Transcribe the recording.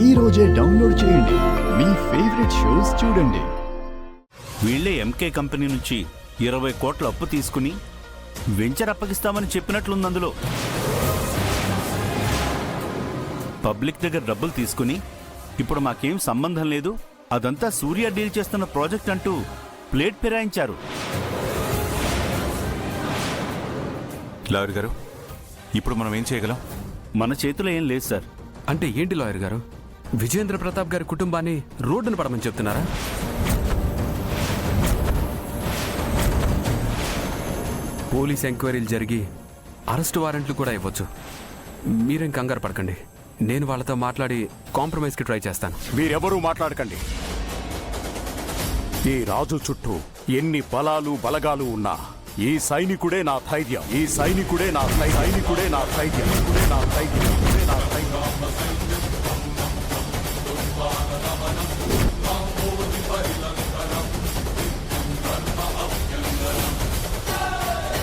ఈ రోజే డౌన్లోడ్ చేయండి. మీ ఫేవరెట్ షోస్ చూడండి. వీళ్లే ఎంకే కంపెనీ నుంచి 20 కోట్ల అప్పు తీసుకుని వెంచర్ అప్పగిస్తామని చెప్పినట్లుంది. అందులో పబ్లిక్ దగ్గర డబ్బులు తీసుకుని ఇప్పుడు మాకేం సంబంధం లేదు, అదంతా సూర్య డీల్ చేస్తున్న ప్రాజెక్ట్ అంటూ ప్లేట్ ఫిరాయించారు. లాయర్ గారు, ఇప్పుడు మనం ఏం చేయగలం? మన చేతిలో ఏం లేదు సార్. అంటే ఏంటి లాయర్ గారు? విజేంద్ర ప్రతాప్ గారి కుటుంబాన్ని రోడ్డును పడమని చెప్తున్నారా? పోలీస్ ఎంక్వైరీలు జరిగి అరెస్ట్ వారెంట్లు కూడా ఇవ్వచ్చు. మీరేం కంగారు పడకండి. నేను వాళ్ళతో మాట్లాడి కాంప్రమైజ్కి ట్రై చేస్తాను. మీరెవరూ మాట్లాడకండి. ఈ రాజు చుట్టూ ఎన్ని బలాలు బలగాలు ఉన్నా ఈ సైనికుడే నా ధైర్యం. ఈ సైనికుడే నా ధైర్యం.